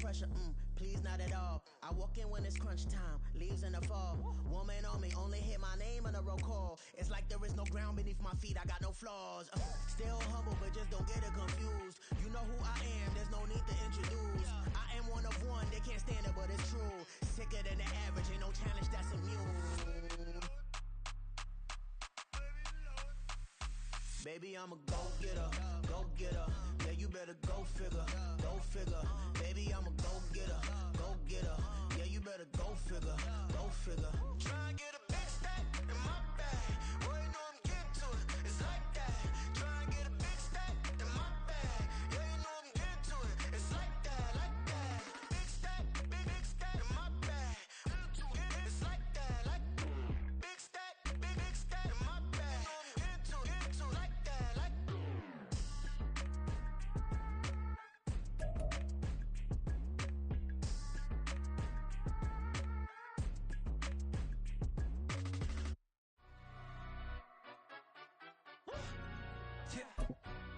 pressure, please not at all. I walk in when it's crunch time, leaves in the fall. Woman on me, only hit my name on a roll call. It's like there is no ground beneath my feet, I got no flaws. Still humble, but just don't get it confused. You know who I am, there's no need to introduce. I am one of one, they can't stand it, but it's true. Sicker than the average, ain't no challenge that's immune. Baby, I'm a go-getter, go-getter. Yeah, you better go figure, go figure. Baby, I'm a go-getter, go-getter. Yeah, you better go figure, go figure. Try and get a big stack in my bag. Boy, you know I'm getting to it, it's like that. Try and get a big stack in my bag. Yeah, you know I'm getting to it, it's like that, like that. Big stack, big stack in my bag. It's like that, like big stack in my bag. Get to it, like that, like.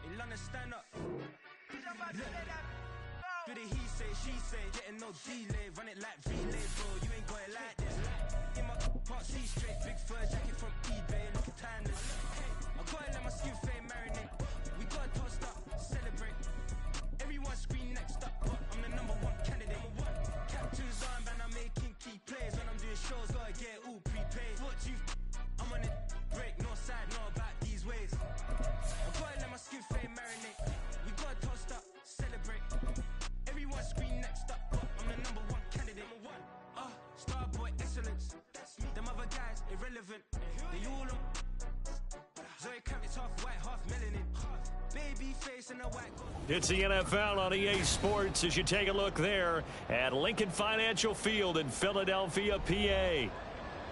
In London, stand up. Do the he say, she say, getting no delay, run it like relay, bro. You ain't got it like this. In my can't see straight, big fur jacket from eBay, looking timeless. I gotta let my skin fade marinate. We gotta toast up, celebrate. Everyone scream next up, but I'm the number one candidate. Captain's arm, and I'm making key plays. When I'm doing shows, gotta get all prepaid. What you? I'm on it, break, no side, no about these ways. I gotta let my skin fade marinate. We gotta toast up, celebrate. Everyone scream next up, but I'm the number one candidate. Star boy excellence. Them other guys irrelevant. They all on. Zoe Kravitz half white, half melanin. Baby face and a white. It's the NFL on EA Sports as you take a look there at Lincoln Financial Field in Philadelphia, PA.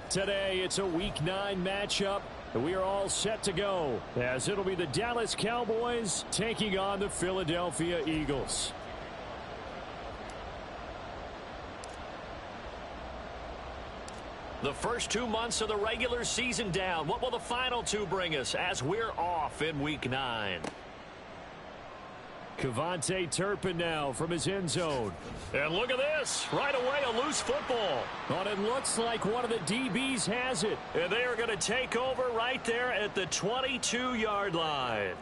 Today, it's a Week 9 matchup. We are all set to go as it'll be the Dallas Cowboys taking on the Philadelphia Eagles. The first 2 months of the regular season down. What will the final 2 bring us as we're off in Week 9? Cavante Turpin now from his end zone. And look at this. Right away, a loose football. But it looks like one of the DBs has it. And they are going to take over right there at the 22-yard line.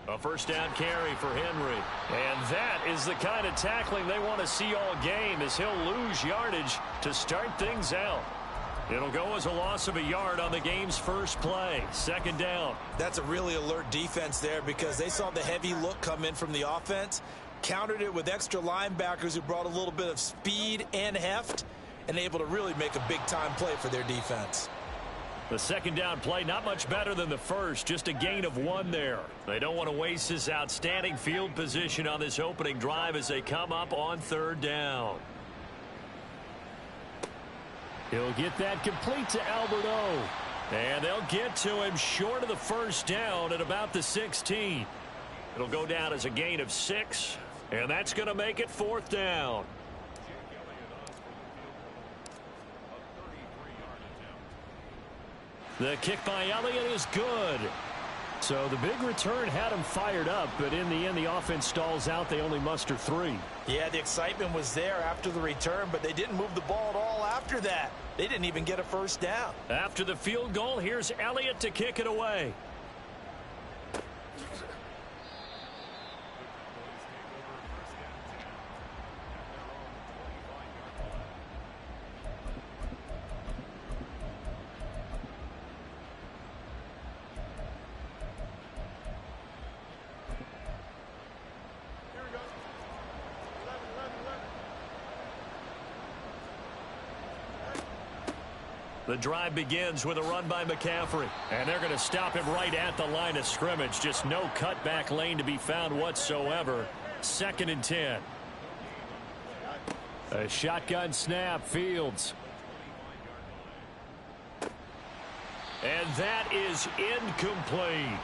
A first down carry for Henry. And that is the kind of tackling they want to see all game as he'll lose yardage to start things out. It'll go as a loss of a yard on the game's first play. Second down. That's a really alert defense there because they saw the heavy look come in from the offense, countered it with extra linebackers who brought a little bit of speed and heft, and able to really make a big-time play for their defense. The second down play, not much better than the first, just a gain of 1 there. They don't want to waste this outstanding field position on this opening drive as they come up on third down. He'll get that complete to Alberto. And they'll get to him short of the first down at about the 16. It'll go down as a gain of 6, and that's going to make it fourth down. The kick by Elliott is good. So the big return had him fired up, but in the end, the offense stalls out. They only muster 3. Yeah, the excitement was there after the return, but they didn't move the ball at all after that. They didn't even get a first down. After the field goal, here's Elliott to kick it away. The drive begins with a run by McCaffrey. And they're going to stop him right at the line of scrimmage. Just no cutback lane to be found whatsoever. 2nd and 10. A shotgun snap, Fields. And that is incomplete.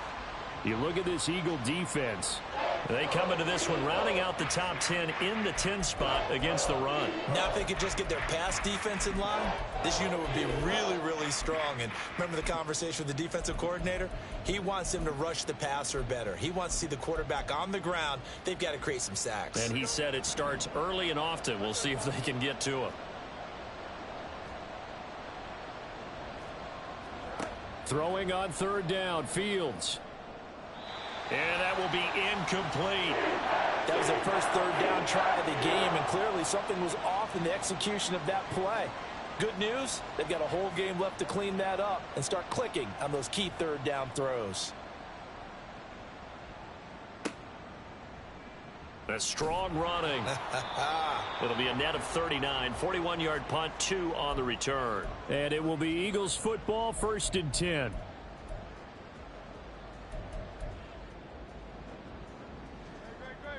You look at this Eagle defense. They come into this one rounding out the top 10 in the 10 spot against the run. Now if they could just get their pass defense in line, this unit would be really, really strong. And remember the conversation with the defensive coordinator? He wants them to rush the passer better. He wants to see the quarterback on the ground. They've got to create some sacks. And he said it starts early and often. We'll see if they can get to him. Throwing on third down, Fields. And that will be incomplete. That was the first third down try of the game, and clearly something was off in the execution of that play. Good news, they've got a whole game left to clean that up and start clicking on those key third down throws. A strong running. It'll be a net of 39, 41-yard punt, 2 on the return. And it will be Eagles football, 1st and 10.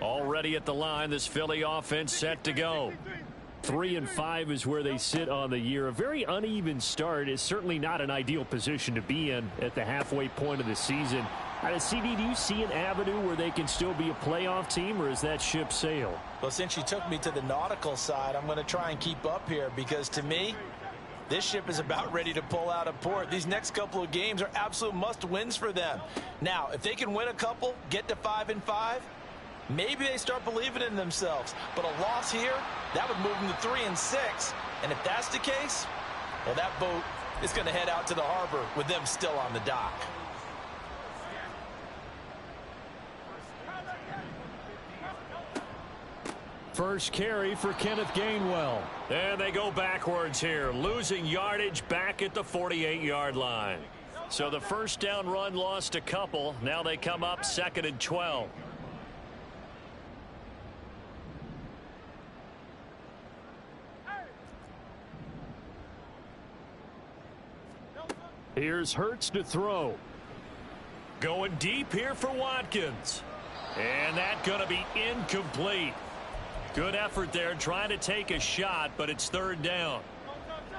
Already at the line, this Philly offense set to go. 3-5 is where they sit on the year. A very uneven start is certainly not an ideal position to be in at the halfway point of the season. CD, do you see an avenue where they can still be a playoff team, or is that ship sailed? Well, since you took me to the nautical side, I'm going to try and keep up here because to me, this ship is about ready to pull out of port. These next couple of games are absolute must-wins for them. Now, if they can win a couple, get to 5-5, maybe they start believing in themselves. But a loss here, that would move them to 3-6. And if that's the case, well, that boat is going to head out to the harbor with them still on the dock. First carry for Kenneth Gainwell. And they go backwards here, losing yardage back at the 48-yard line. So the first down run lost a couple. Now they come up 2nd and 12. Here's Hurts to throw. Going deep here for Watkins. And that's going to be incomplete. Good effort there trying to take a shot, but it's 3rd down.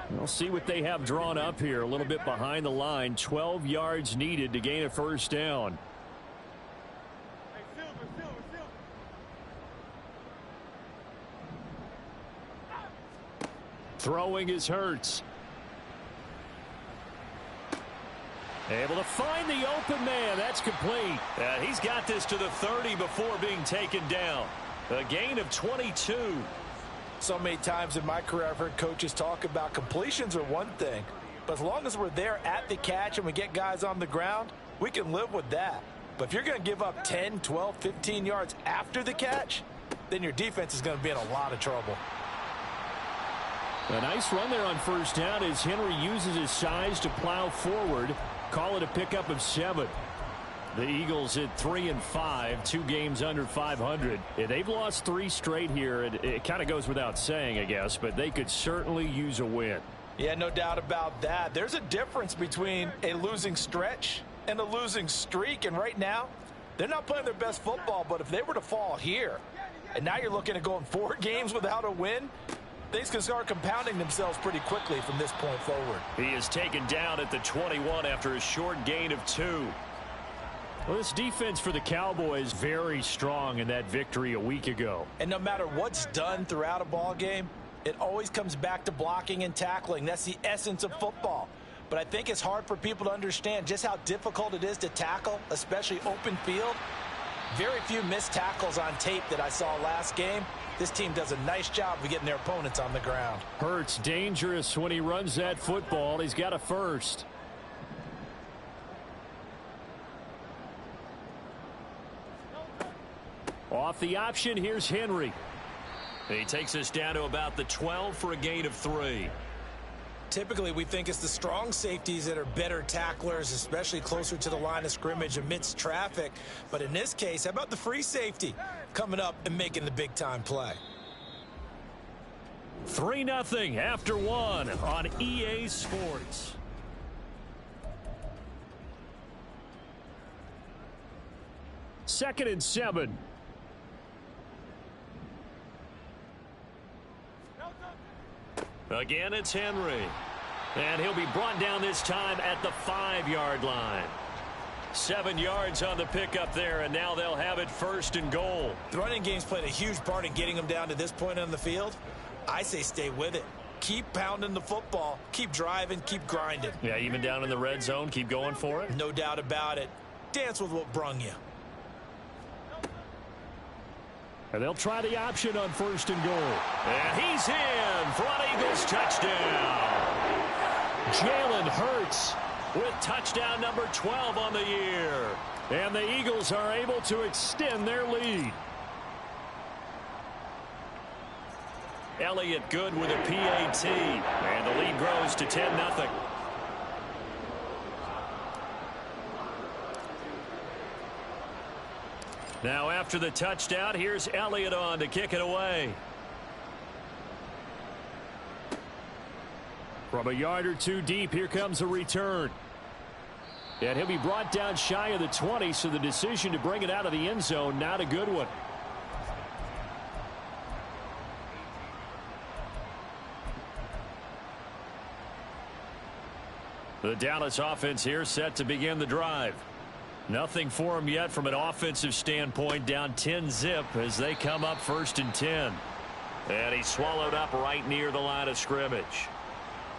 We'll see what they have drawn up here. A little bit behind the line. 12 yards needed to gain a 1st down. Throwing is Hurts. Able to find the open man. That's complete. He's got this to the 30 before being taken down. A gain of 22. So many times in my career I've heard coaches talk about completions are one thing, but as long as we're there at the catch and we get guys on the ground, we can live with that. But if you're going to give up 10, 12, 15 yards after the catch, then your defense is going to be in a lot of trouble. A nice run there on 1st down as Henry uses his size to plow forward. Call it a pickup of 7. The Eagles at 3-5, 2 games under 500. They've lost 3 straight here. It kind of goes without saying, I guess, but they could certainly use a win. Yeah, no doubt about that. There's a difference between a losing stretch and a losing streak, and right now, they're not playing their best football, but if they were to fall here, and now you're looking at going 4 games without a win, things can start compounding themselves pretty quickly from this point forward. He is taken down at the 21 after a short gain of 2. Well, this defense for the Cowboys very strong in that victory a week ago. And no matter what's done throughout a ball game, it always comes back to blocking and tackling. That's the essence of football. But I think it's hard for people to understand just how difficult it is to tackle, especially open field. Very few missed tackles on tape that I saw last game. This team does a nice job of getting their opponents on the ground. Hurts dangerous when he runs that football. He's got a first. Off the option, here's Henry. He takes us down to about the 12 for a gain of 3. Typically, we think it's the strong safeties that are better tacklers, especially closer to the line of scrimmage amidst traffic. But in this case, how about the free safety coming up and making the big-time play? 3-0 after 1 on EA Sports. Second and 7. Again, it's Henry. And he'll be brought down this time at the 5-yard line. 7 yards on the pickup there, and now they'll have it 1st and goal. The running game's played a huge part in getting them down to this point on the field. I say stay with it. Keep pounding the football. Keep driving. Keep grinding. Yeah, even down in the red zone, keep going for it. No doubt about it. Dance with what brung you. And they'll try the option on 1st and goal. And he's in for an Eagles touchdown. Jalen Hurts with touchdown number 12 on the year. And the Eagles are able to extend their lead. Elliott good with a PAT. And the lead grows to 10-0. Now after the touchdown, here's Elliott on to kick it away. From a yard or two deep, here comes a return. And he'll be brought down shy of the 20, so the decision to bring it out of the end zone, not a good one. The Dallas offense here set to begin the drive. Nothing for him yet from an offensive standpoint, down 10-zip as they come up 1st and 10. And he's swallowed up right near the line of scrimmage.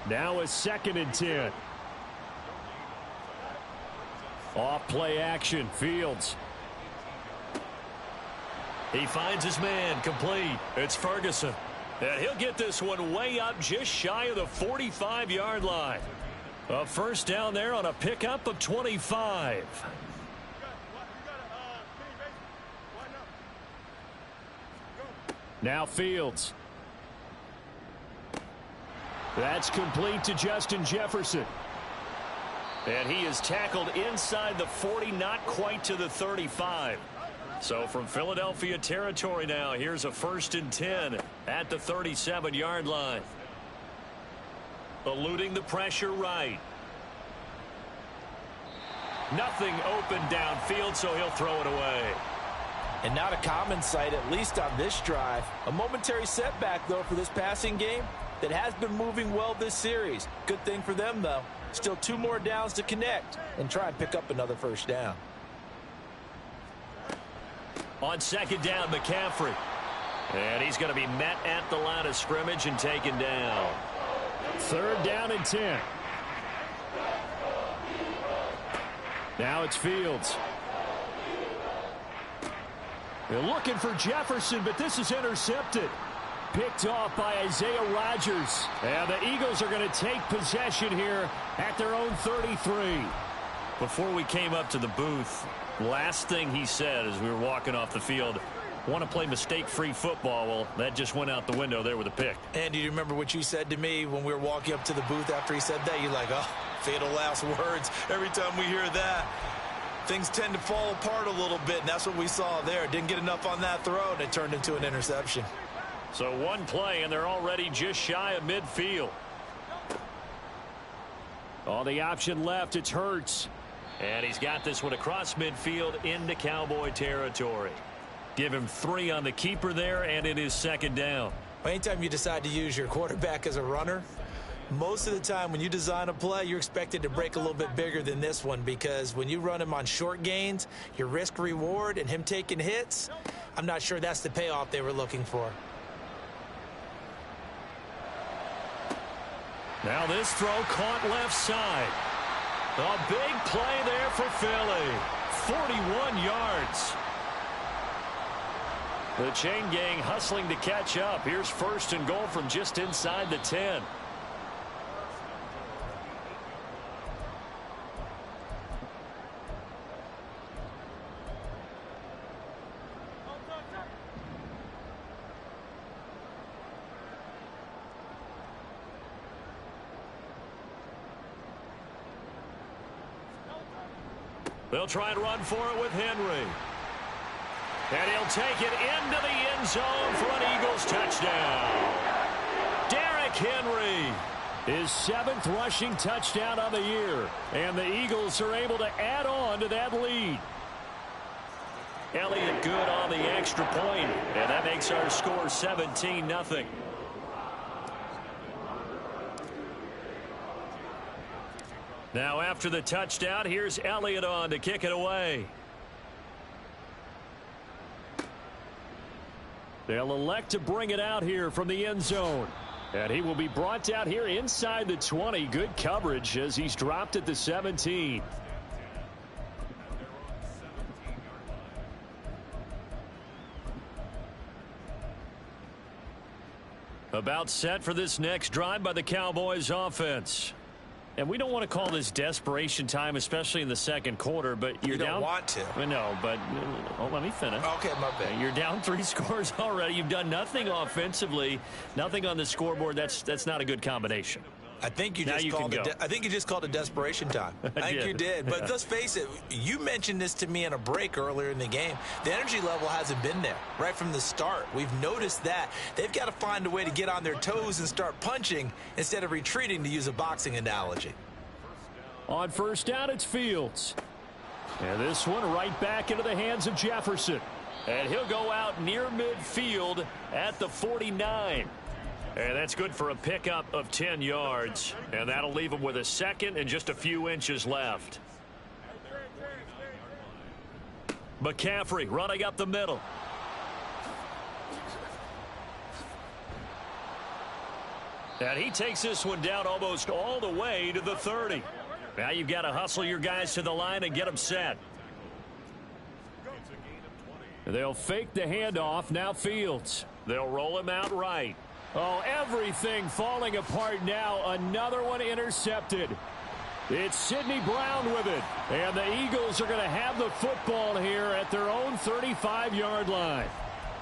Now a 2nd and 10. Off play action, Fields. He finds his man, complete. It's Ferguson. And he'll get this one way up just shy of the 45-yard line. A 1st down there on a pickup of 25. Now Fields. That's complete to Justin Jefferson. And he is tackled inside the 40, not quite to the 35. So from Philadelphia territory now, here's a 1st and 10 at the 37-yard line. Eluding the pressure right. Nothing open downfield, so he'll throw it away. And not a common sight, at least on this drive. A momentary setback, though, for this passing game that has been moving well this series. Good thing for them, though. Still 2 more downs to connect and try and pick up another 1st down. On 2nd down, McCaffrey. And he's going to be met at the line of scrimmage and taken down. 3rd down and 10. Now it's Fields. They're looking for Jefferson, but this is intercepted. Picked off by Isaiah Rodgers. And the Eagles are going to take possession here at their own 33. Before we came up to the booth, last thing he said as we were walking off the field, want to play mistake-free football. Well, that just went out the window there with a pick. And do you remember what you said to me when we were walking up to the booth after he said that? You're like, oh, fatal last words. Every time we hear that, things tend to fall apart a little bit, and that's what we saw there. Didn't get enough on that throw, and it turned into an interception. So one play, and they're already just shy of midfield. On the option left, it's Hurts. And he's got this one across midfield into Cowboy territory. Give him 3 on the keeper there, and it is 2nd down. Anytime you decide to use your quarterback as a runner, most of the time when you design a play, you're expected to break a little bit bigger than this one, because when you run him on short gains, your risk-reward and him taking hits, I'm not sure that's the payoff they were looking for. Now this throw caught left side. A big play there for Philly. 41 yards. The chain gang hustling to catch up. Here's 1st and goal from just inside the 10. They'll try and run for it with Henry. And he'll take it into the end zone for an Eagles touchdown. Derrick Henry, his 7th rushing touchdown of the year. And the Eagles are able to add on to that lead. Elliott good on the extra point, and that makes our score 17-0. Now after the touchdown, here's Elliott on to kick it away. They'll elect to bring it out here from the end zone. And he will be brought out here inside the 20. Good coverage as he's dropped at the 17. About set for this next drive by the Cowboys offense. And we don't want to call this desperation time, especially in the second quarter, but you're down. You don't want to. No, but let me finish. Okay, my bad. You're down 3 scores already. You've done nothing offensively, nothing on the scoreboard. That's not a good combination. I think you just called it desperation time. I think you did. But let's face it, you mentioned this to me in a break earlier in the game. The energy level hasn't been there right from the start. We've noticed that. They've got to find a way to get on their toes and start punching instead of retreating, to use a boxing analogy. On first down, it's Fields. And this one right back into the hands of Jefferson. And he'll go out near midfield at the 49. And that's good for a pickup of 10 yards. And that'll leave him with a second and just a few inches left. McCaffrey running up the middle. And he takes this one down almost all the way to the 30. Now you've got to hustle your guys to the line and get them set. They'll fake the handoff. Now Fields. They'll roll him out right. Oh, everything falling apart now. Another one intercepted. It's Sidney Brown with it. And the Eagles are going to have the football here at their own 35-yard line.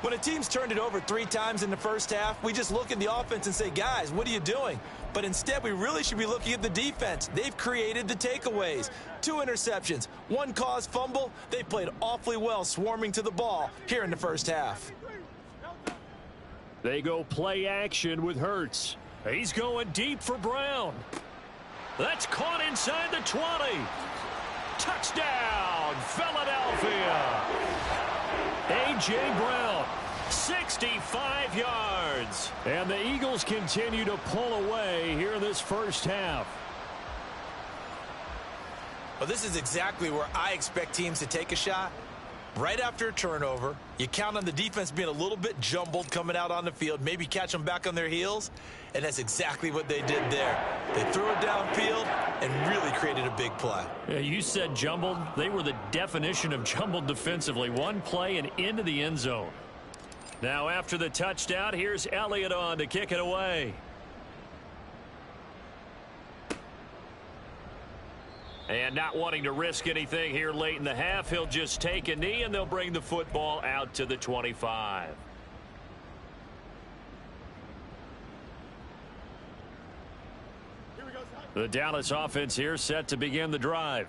When a team's turned it over 3 times in the first half, we just look at the offense and say, guys, what are you doing? But instead, we really should be looking at the defense. They've created the takeaways. 2 interceptions, 1 caused fumble. They played awfully well swarming to the ball here in the first half. They go play action with Hurts. He's going deep for Brown. That's caught inside the 20. Touchdown, Philadelphia. A.J. Brown, 65 yards. And the Eagles continue to pull away here in this first half. Well, this is exactly where I expect teams to take a shot. Right after a turnover, you count on the defense being a little bit jumbled coming out on the field, maybe catch them back on their heels, and that's exactly what they did there. They threw it downfield and really created a big play. Yeah, you said jumbled. They were the definition of jumbled defensively. One play and into the end zone. Now after the touchdown, here's Elliott on to kick it away. And not wanting to risk anything here late in the half, he'll just take a knee and they'll bring the football out to the 25. The Dallas offense here set to begin the drive.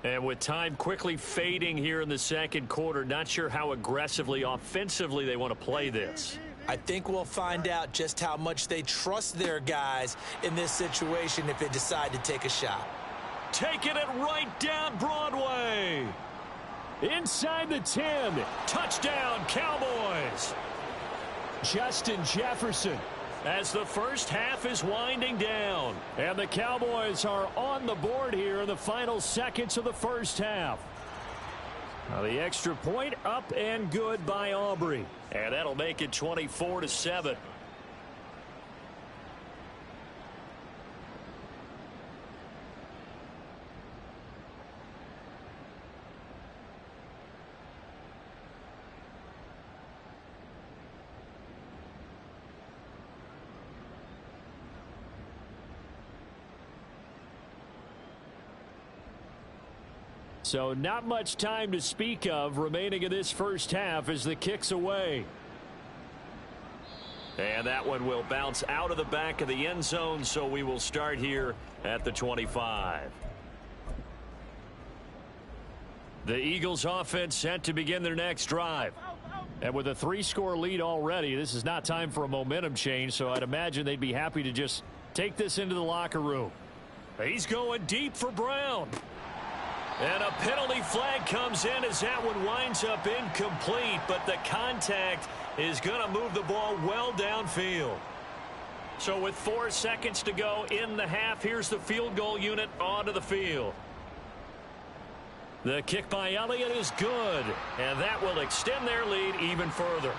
And with time quickly fading here in the second quarter, not sure how aggressively offensively they want to play this. I think we'll find out just how much they trust their guys in this situation if they decide to take a shot. Taking it right down Broadway. Inside the 10. Touchdown, Cowboys. Justin Jefferson as the first half is winding down. And the Cowboys are on the board here in the final seconds of the first half. Now the extra point up and good by Aubrey. And that'll make it 24-7. So not much time to speak of remaining in this first half as the kick's away. And that one will bounce out of the back of the end zone, so we will start here at the 25. The Eagles offense set to begin their next drive. And with a 3-score lead already, this is not time for a momentum change, so I'd imagine they'd be happy to just take this into the locker room. He's going deep for Brown. And a penalty flag comes in as that one winds up incomplete, but the contact is going to move the ball well downfield. So with 4 seconds to go in the half, here's the field goal unit onto the field. The kick by Elliott is good, and that will extend their lead even further.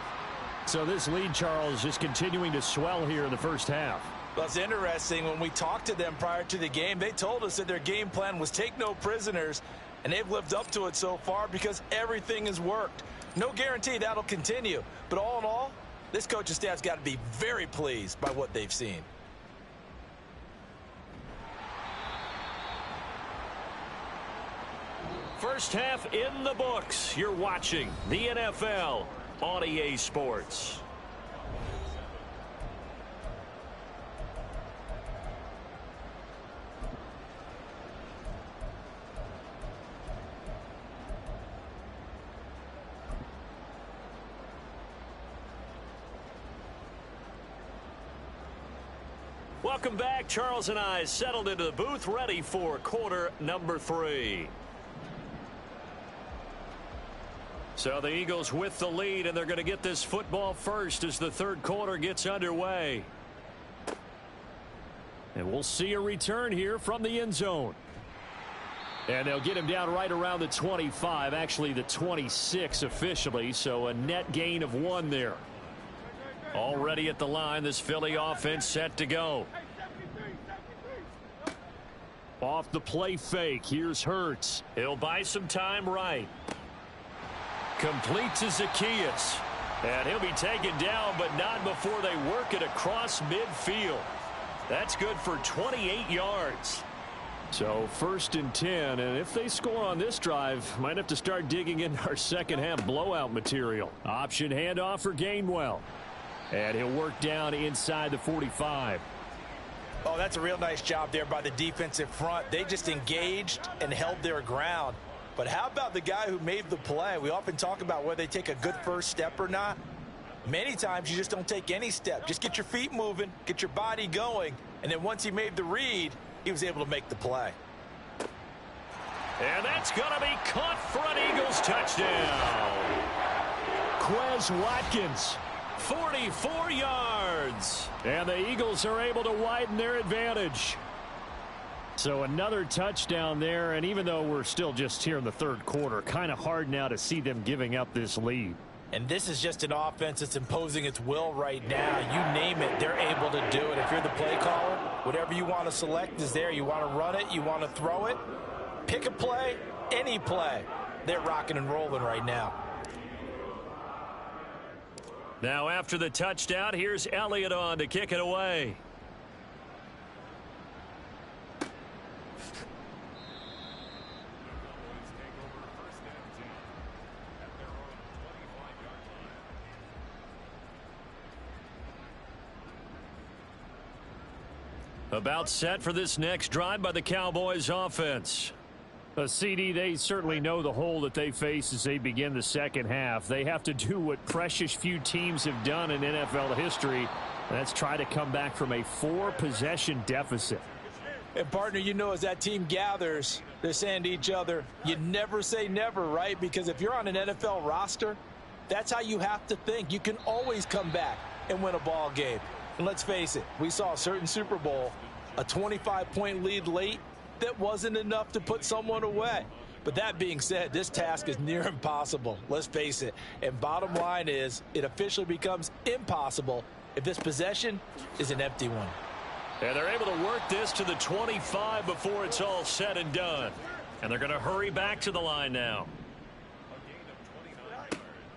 So this lead, Charles, just continuing to swell here in the first half. Well, it's interesting. When we talked to them prior to the game, they told us that their game plan was take no prisoners, and they've lived up to it so far because everything has worked. No guarantee that'll continue, but all in all, this coaching staff's got to be very pleased by what they've seen. First half in the books. You're watching the NFL on EA Sports. Welcome back. Charles and I settled into the booth, ready for quarter number 3. So the Eagles with the lead, and they're going to get this football first as the third quarter gets underway. And we'll see a return here from the end zone. And they'll get him down right around the 25, actually the 26 officially, so a net gain of 1 there. Already at the line, this Philly offense set to go. Off the play fake, here's Hurts. He'll buy some time right. Complete to Zacchaeus. And he'll be taken down, but not before they work it across midfield. That's good for 28 yards. So 1st and 10, and if they score on this drive, might have to start digging in our second half blowout material. Option handoff for Gainwell. And he'll work down inside the 45. Oh, that's a real nice job there by the defensive front. They just engaged and held their ground. But how about the guy who made the play? We often talk about whether they take a good first step or not. Many times you just don't take any step. Just get your feet moving, get your body going, and then once he made the read, he was able to make the play. And that's going to be caught for an Eagles touchdown. Quez Watkins. 44 yards. And the Eagles are able to widen their advantage. So another touchdown there, and even though we're still just here in the third quarter, kind of hard now to see them giving up this lead. And this is just an offense that's imposing its will right now. You name it, they're able to do it. If you're the play caller, whatever you want to select is there. You want to run it, you want to throw it. Pick a play, any play. They're rocking and rolling right now. Now after the touchdown, here's Elliott on to kick it away. About set for this next drive by the Cowboys offense. CD, they certainly know the hole that they face as they begin the second half. They have to do what precious few teams have done in NFL history, and that's try to come back from a 4-possession deficit. And, partner, you know, as that team gathers, they're saying to each other, you never say never, right? Because if you're on an NFL roster, that's how you have to think. You can always come back and win a ball game. And let's face it, we saw a certain Super Bowl, a 25-point lead late, that wasn't enough to put someone away. But that being said, this task is near impossible. Let's face it. And bottom line is, it officially becomes impossible if this possession is an empty one. And they're able to work this to the 25 before it's all said and done. And they're going to hurry back to the line now.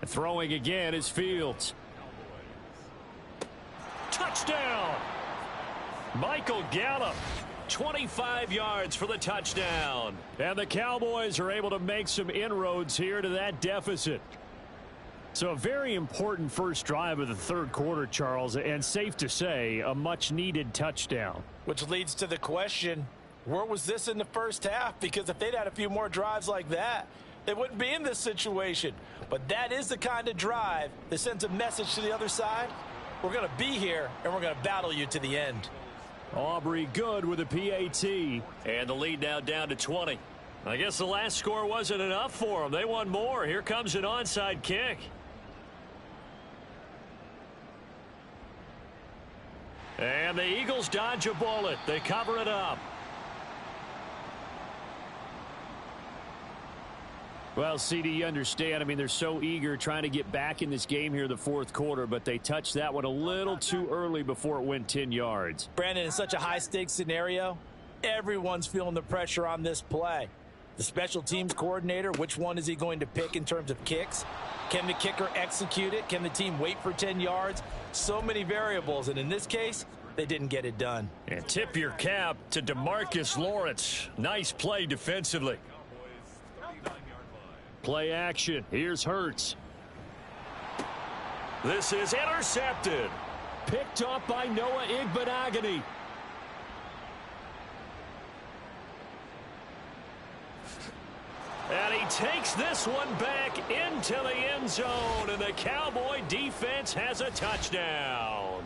Throwing again is Fields. Touchdown! Michael Gallup. 25 yards for the touchdown. And the Cowboys are able to make some inroads here to that deficit. So a very important first drive of the third quarter, Charles, and safe to say, a much-needed touchdown. Which leads to the question, where was this in the first half? Because if they'd had a few more drives like that, they wouldn't be in this situation. But that is the kind of drive that sends a message to the other side. We're going to be here, and we're going to battle you to the end. Aubrey good with a PAT. And the lead now down to 20. I guess the last score wasn't enough for them. They want more. Here comes an onside kick. And the Eagles dodge a bullet. They cover it up. Well, CD, you understand. I mean, they're so eager trying to get back in this game here in the fourth quarter, but they touched that one a little too early before it went 10 yards. Brandon, in such a high-stakes scenario, everyone's feeling the pressure on this play. The special teams coordinator, which one is he going to pick in terms of kicks? Can the kicker execute it? Can the team wait for 10 yards? So many variables, and in this case, they didn't get it done. And tip your cap to DeMarcus Lawrence. Nice play defensively. Play action. Here's Hurts. This is intercepted. Picked off by Noah Igbenogany. And he takes this one back into the end zone, and the Cowboy defense has a touchdown.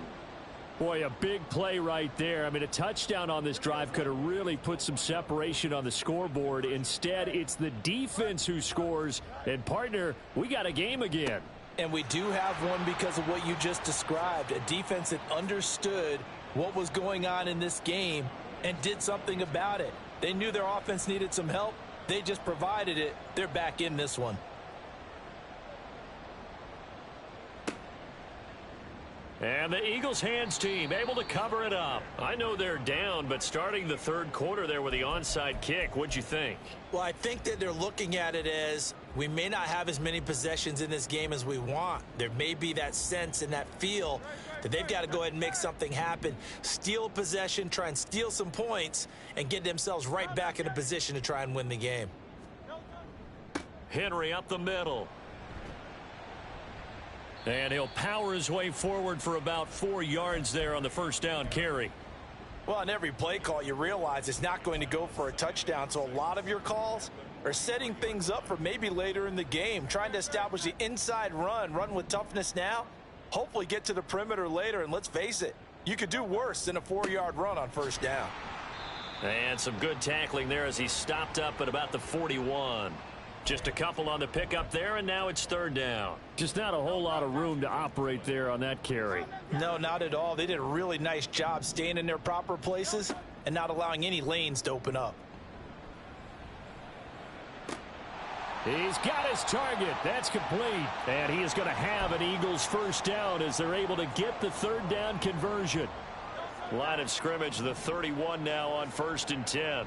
Boy, a big play right there. I mean, a touchdown on this drive could have really put some separation on the scoreboard. Instead, it's the defense who scores. And, partner, we got a game again. And we do have one because of what you just described, a defense that understood what was going on in this game and did something about it. They knew their offense needed some help. They just provided it. They're back in this one. And the Eagles hands team able to cover it up. I know they're down, but starting the third quarter there with the onside kick, what'd you think? Well, I think that they're looking at it as we may not have as many possessions in this game as we want. There may be that sense and that feel that they've got to go ahead and make something happen, steal possession, try and steal some points, and get themselves right back in a position to try and win the game. Henry up the middle. And he'll power his way forward for about 4 yards there on the first down carry. Well, on every play call, you realize it's not going to go for a touchdown, so a lot of your calls are setting things up for maybe later in the game, trying to establish the inside run with toughness now, hopefully get to the perimeter later, and let's face it, you could do worse than a 4-yard run on first down. And some good tackling there as he stopped up at about the 41. Just a couple on the pickup there, and now it's third down. Just not a whole lot of room to operate there on that carry. No, not at all. They did a really nice job staying in their proper places and not allowing any lanes to open up. He's got his target. That's complete. And he is going to have an Eagles first down as they're able to get the third down conversion. Line of scrimmage, the 31 now on 1st and 10.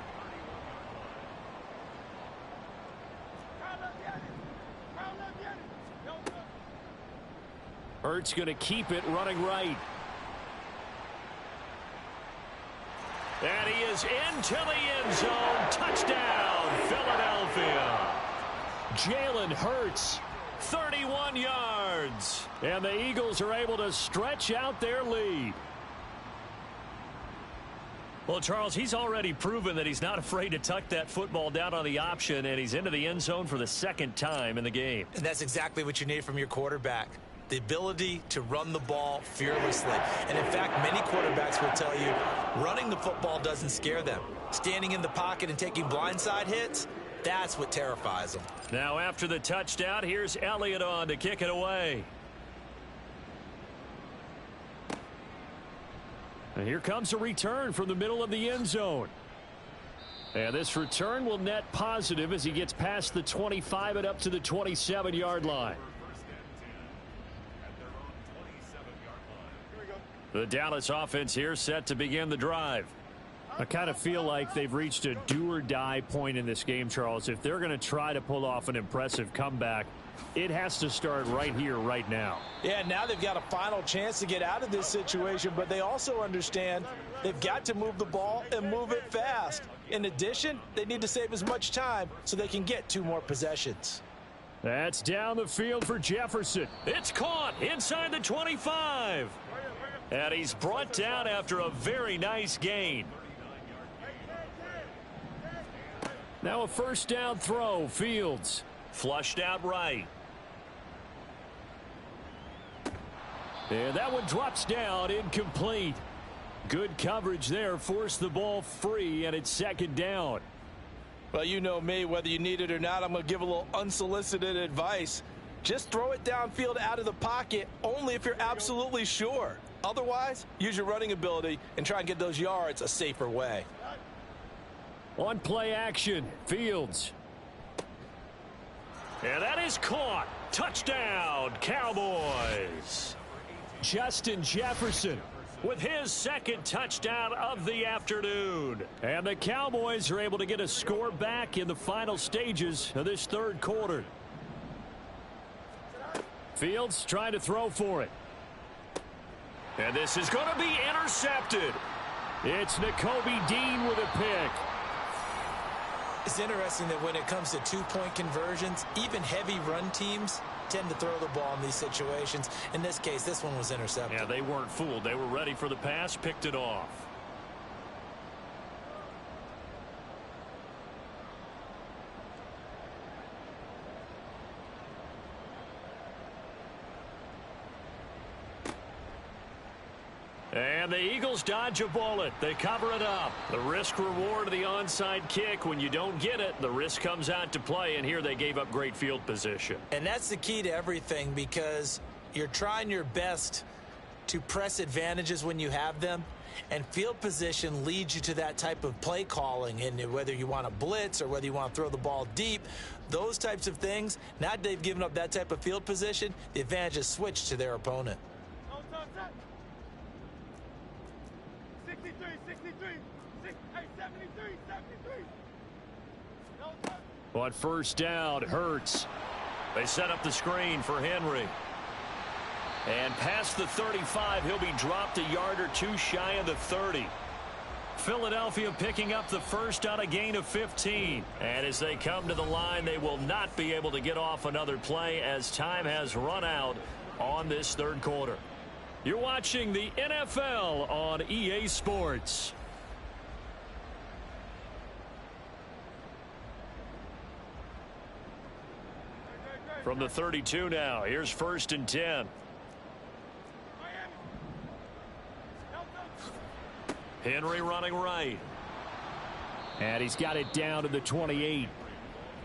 Hurts going to keep it running right. And he is into the end zone. Touchdown, Philadelphia. Jalen Hurts, 31 yards. And the Eagles are able to stretch out their lead. Well, Charles, he's already proven that he's not afraid to tuck that football down on the option, and he's into the end zone for the second time in the game. And that's exactly what you need from your quarterback. The ability to run the ball fearlessly. And in fact, many quarterbacks will tell you running the football doesn't scare them. Standing in the pocket and taking blindside hits, that's what terrifies them. Now after the touchdown, here's Elliott on to kick it away. And here comes a return from the middle of the end zone. And this return will net positive as he gets past the 25 and up to the 27-yard line. The Dallas offense here set to begin the drive. I kind of feel like they've reached a do-or-die point in this game, Charles. If they're going to try to pull off an impressive comeback, it has to start right here, right now. Yeah, now they've got a final chance to get out of this situation, but they also understand they've got to move the ball and move it fast. In addition, they need to save as much time so they can get 2 more possessions. That's down the field for Jefferson. It's caught inside the 25. And he's brought down after a very nice gain. Now a first down throw. Fields flushed out right. And that one drops down, incomplete. Good coverage there, forced the ball free, and it's second down. Well, you know me, whether you need it or not, I'm going to give a little unsolicited advice. Just throw it downfield out of the pocket only if you're absolutely sure. Otherwise, use your running ability and try and get those yards a safer way. On play action, Fields. And that is caught. Touchdown, Cowboys. Justin Jefferson with his second touchdown of the afternoon. And the Cowboys are able to get a score back in the final stages of this third quarter. Fields trying to throw for it. And this is going to be intercepted. It's Nakobe Dean with a pick. It's interesting that when it comes to two-point conversions, even heavy run teams tend to throw the ball in these situations. In this case, this one was intercepted. Yeah, they weren't fooled. They were ready for the pass, picked it off. And the Eagles dodge a bullet. They cover it up. The risk-reward of the onside kick. When you don't get it, the risk comes out to play, and here they gave up great field position. And that's the key to everything, because you're trying your best to press advantages when you have them, and field position leads you to that type of play calling. And whether you want to blitz or whether you want to throw the ball deep, those types of things, now that they've given up that type of field position, the advantage is switched to their opponent. 73. On first down, Hurts. They set up the screen for Henry. And past the 35, he'll be dropped a yard or two shy of the 30. Philadelphia picking up the first on a gain of 15. And as they come to the line, they will not be able to get off another play as time has run out on this third quarter. You're watching the NFL on EA Sports. From the 32 now, here's first and 10. Henry running right. And he's got it down to the 28.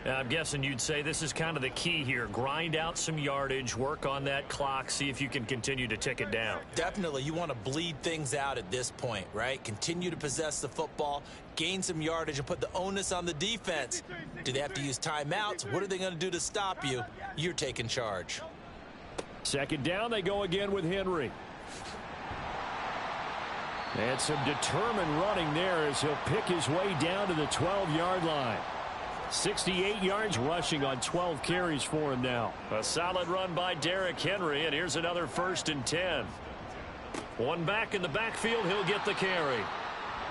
I'm guessing you'd say this is kind of the key here. Grind out some yardage, work on that clock, see if you can continue to tick it down. Definitely. You want to bleed things out at this point, right? Continue to possess the football, gain some yardage, and put the onus on the defense. Do they have to use timeouts? What are they going to do to stop you? You're taking charge. Second down, they go again with Henry. And some determined running there as he'll pick his way down to the 12-yard line. 68 yards rushing on 12 carries for him now. A solid run by Derrick Henry, and here's another first and 10. One back in the backfield, he'll get the carry.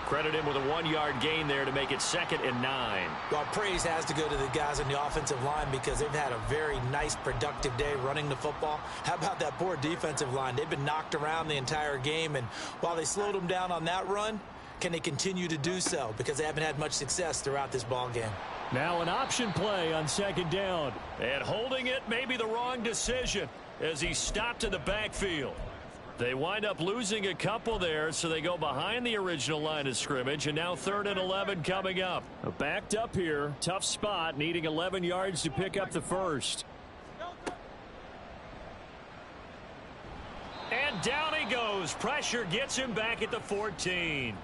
Credit him with a 1-yard gain there to make it 2nd and 9. Well, praise has to go to the guys on the offensive line because they've had a very nice, productive day running the football. How about that poor defensive line? They've been knocked around the entire game, and while they slowed them down on that run, can they continue to do so? Because they haven't had much success throughout this ball game. Now an option play on second down. And holding it may be the wrong decision as he stopped in the backfield. They wind up losing a couple there, so they go behind the original line of scrimmage, and now 3rd and 11 coming up. Backed up here, tough spot, needing 11 yards to pick up the first. And down he goes. Pressure gets him back at the 14.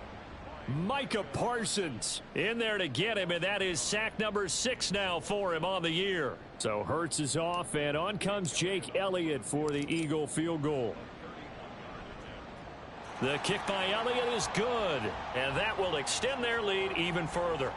Micah Parsons in there to get him, and that is sack number 6 now for him on the year. So Hurts is off, and on comes Jake Elliott for the Eagle field goal. The kick by Elliott is good, and that will extend their lead even further.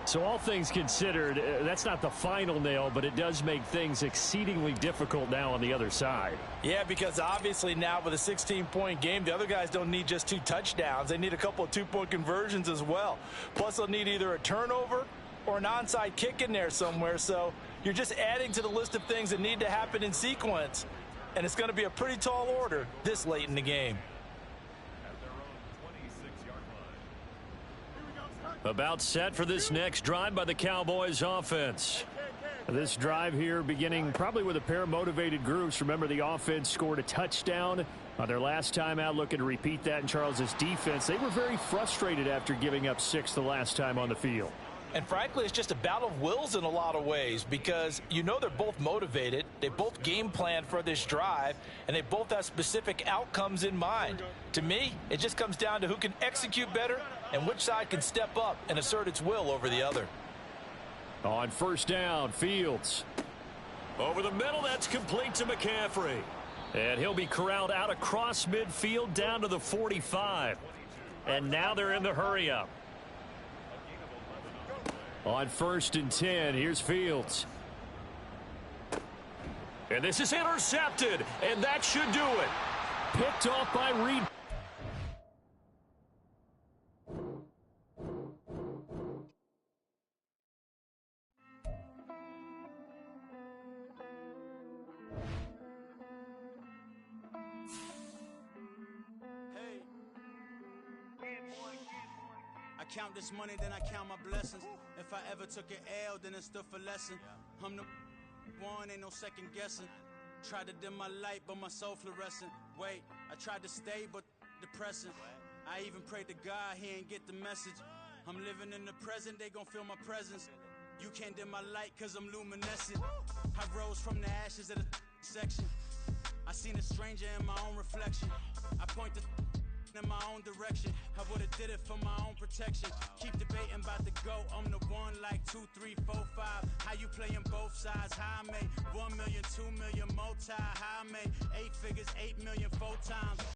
So all things considered, that's not the final nail, but it does make things exceedingly difficult now on the other side. Yeah, because obviously now with a 16-point game, the other guys don't need just 2 touchdowns. They need a couple of 2-point conversions as well. Plus, they'll need either a turnover or an onside kick in there somewhere. So you're just adding to the list of things that need to happen in sequence. And it's going to be a pretty tall order this late in the game. About set for this next drive by the Cowboys offense. This drive here beginning probably with a pair of motivated groups. Remember, the offense scored a touchdown on their last time out, looking to repeat that in Charles's defense. They were very frustrated after giving up 6 the last time on the field. And frankly, it's just a battle of wills in a lot of ways because you know they're both motivated, they both game plan for this drive, and they both have specific outcomes in mind. To me, it just comes down to who can execute better and which side can step up and assert its will over the other. On first down, Fields. Over the middle, that's complete to McCaffrey. And he'll be corralled out across midfield down to the 45. And now they're in the hurry-up. On first and 10, here's Fields. And this is intercepted, and that should do it. Picked off by Reed. I count this money, then I count my blessings. If I ever took an L, then it stood for lesson. I'm the one, ain't no second guessing. Tried to dim my light, but my soul fluorescent. Wait, I tried to stay, but depressing. I even prayed to God, he ain't get the message. I'm living in the present, they gon' feel my presence. You can't dim my light, cause I'm luminescent. I rose from the ashes of the section. I seen a stranger in my own reflection. I point the in my own direction. I would've did it for my own protection. Keep debating about the GOAT. I'm the one like 2, 3, 4, 5. How you playing both sides? How I made 1 million, 2 million, multi. How I made 8 figures, 8 million, 4 times.